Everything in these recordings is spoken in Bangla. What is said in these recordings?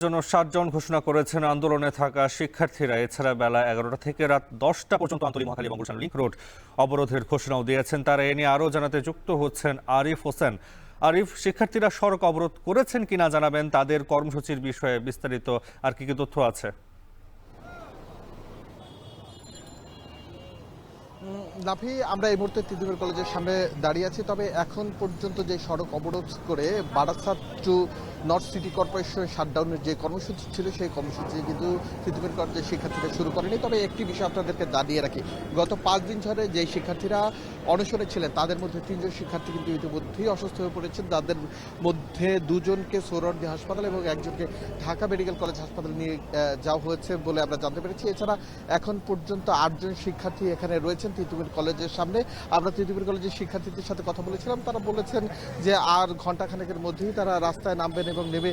জন্য 7 জন ঘোষণা করেছেন আন্দোলনে থাকা শিক্ষার্থীরা। এছাড়া বেলা 11টা থেকে রাত 10টা পর্যন্ত আন্তরিক মহাখালী এবং গুলশান লিংক রোড অবরোধের ঘোষণাও দিয়েছেন তারা। এ নিয়ে আরও জানাতে যুক্ত হচ্ছেন আরিফ হোসেন। আরিফ, শিক্ষার্থীরা সড়ক অবরোধ করেছেন কিনা জানাবেন, তাদের কর্মসূচির বিষয়ে বিস্তারিত আর কি তথ্য আছে? নাফি, আমরা এই মুহূর্তে তিতুমির কলেজের সামনে দাঁড়িয়ে আছি। তবে এখন পর্যন্ত যে সড়ক অবরোধ করে Barasat to north city corporation শাটডাউনের যে কর্মসূচি ছিল সেই কর্মসূচি কিন্তু তিতুমির কলেজের শিক্ষার্থীরা শুরু করেনি। তবে একটি বিষয় আপনাদেরকে জানিয়ে রাখি, গত 5 দিন ধরে যে শিক্ষার্থীরা অনশনে ছিলেন তাদের মধ্যে 3 জন শিক্ষার্থী কিন্তু ইতিমধ্যেই অসুস্থ হয়ে পড়েছেন। তাদের মধ্যে 2 জনকে সোহরাওয়ার্দী হাসপাতাল এবং একজনকে ঢাকা মেডিকেল কলেজ হাসপাতালে নিয়ে যাওয়া হয়েছে বলে আমরা জানতে পেরেছি। এছাড়া এখন পর্যন্ত 8 জন শিক্ষার্থী এখানে রয়েছেন তিতুমির কলেজের সামনে। আমরা তিতুমির কলেজের শিক্ষার্থীদের সাথে কথা বলেছিলাম, তারা বলেছেন যে আর ঘণ্টাখানেকের মধ্যেই তারা রাস্তায় নামবেন এবং নেমে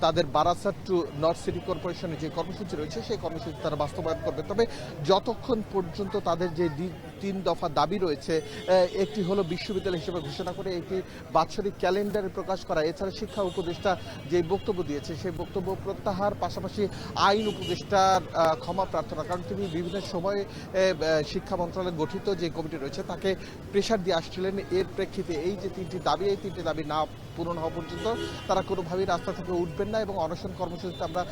তাদের বারাসাত টু নর্থ সিটি কর্পোরেশনের যে কর্মসূচি রয়েছে সেই কর্মসূচি তারা বাস্তবায়ন করবে। তবে যতক্ষণ পর্যন্ত তাদের যে 3 দফা দাবি রয়েছে, একটি হলো বিশ্ববিদ্যালয় হিসেবে ঘোষণা করে একটি বাৎসরিক ক্যালেন্ডারে প্রকাশ করা, এছাড়া শিক্ষা উপদেষ্টা যে বক্তব্য দিয়েছে সেই বক্তব্য প্রত্যাহার, পাশাপাশি আইন উপদেষ্টার ক্ষমা প্রার্থনা। কারণ তিনি বিভিন্ন সময়ে শিক্ষা মন্ত্রণালয় গঠিত যে কমিটি রয়েছে তাকে প্রেশার দিয়ে আসছিলেন। এর প্রেক্ষিতে এই যে 3টি দাবি, এই 3টি দাবি না পূরণ হওয়া পর্যন্ত তারা কোনোভাবেই রাস্তা থেকে উঠবেন না। এবং অনশন কর্মসূচিতে আমরা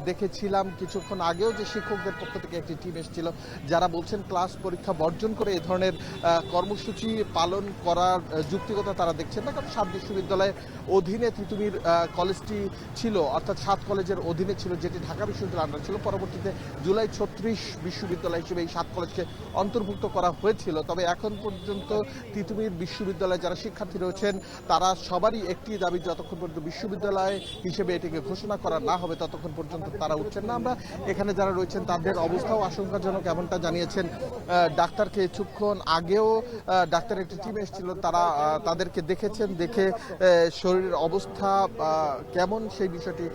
দেখেছিলাম কিছুক্ষণ আগেও যে শিক্ষকদের পক্ষ থেকে একটি টিম এসেছিল যারা বলছেন ক্লাস পরীক্ষা বর্জন করে এ ধরনের কর্মসূচি পালন করার যুক্তিকতা তারা দেখছেন না। কারণ 7 বিশ্ববিদ্যালয়ের অধীনে তিতুমির কলেজটি ছিল, অর্থাৎ 7 কলেজের অধীনে ছিল, যেটি ঢাকা বিশ্ববিদ্যালয়ের আন্ডার ছিল। পরবর্তীতে জুলাই 36 বিশ্ববিদ্যালয় হিসেবে এই 7 কলেজকে অন্তর্ভুক্ত করা হয়েছিল। তবে এখন পর্যন্ত তিতুমির বিশ্ববিদ্যালয়ে যারা শিক্ষার্থী রয়েছেন তারা সবারই একটি দাবি, যতক্ষণ পর্যন্ত বিশ্ববিদ্যালয় হিসেবে এটিকে ঘোষণা করা না হবে ততক্ষণ পর্যন্ত তারা উঠছেন না। আমরা এখানে যারা রয়েছেন তাদের অবস্থাও আশঙ্কাজনক, এমনটা জানিয়েছেন ডাক্তারকে। কিছুক্ষণ আগেও ডাক্তার একটি টিম এসেছিল, তারা তাদেরকে দেখেছেন, দেখে শরীরের অবস্থা কেমন সেই বিষয়টি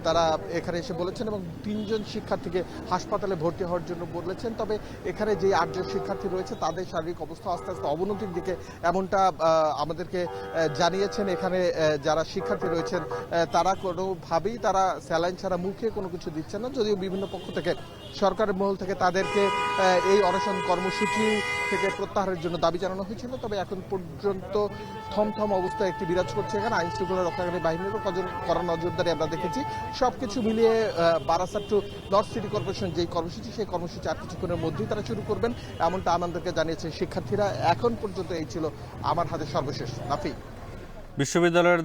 তারা এখানে এসে বলেছেন এবং 3 জন শিক্ষার্থীকে হাসপাতালে ভর্তি হওয়ার জন্য বলেছেন। তবে এখানে যে 8 জন শিক্ষার্থী রয়েছে তাদের শারীরিক অবস্থা আস্তে আস্তে অবনতির দিকে, এমনটা আমাদেরকে জানিয়েছেন এখানে যারা শিক্ষার্থী রয়েছেন। তারা কোনোভাবেই তারা স্যালাইন ছাড়া মুখে কোনো কিছু দিচ্ছেন না, যদিও বিভিন্ন পক্ষ থেকে সরকারের মহল থেকে তাদেরকে এই অনশন কর্মসূচি থেকে প্রত্যাহারের জন্য দাবি জানানো হয়েছিল। তবে এখন পর্যন্ত থমথম অবস্থা একটি বিরাজ করছে এখানে। আইন শৃঙ্খলা রক্ষাকারী বাহিনীরও কড়া নজরদারি আমরা দেখেছি। সবকিছু মিলিয়ে Barasat to north city Corporation যেই কর্মসূচি, সেই কর্মসূচি আর কিছুক্ষণের মধ্যেই তারা শুরু করবেন, এমনটা আমাদেরকে জানিয়েছে শিক্ষার্থীরা। এখন পর্যন্ত এই ছিল আমার হাতে সর্বশেষ। নাফি, বিশ্ববিদ্যালয়ের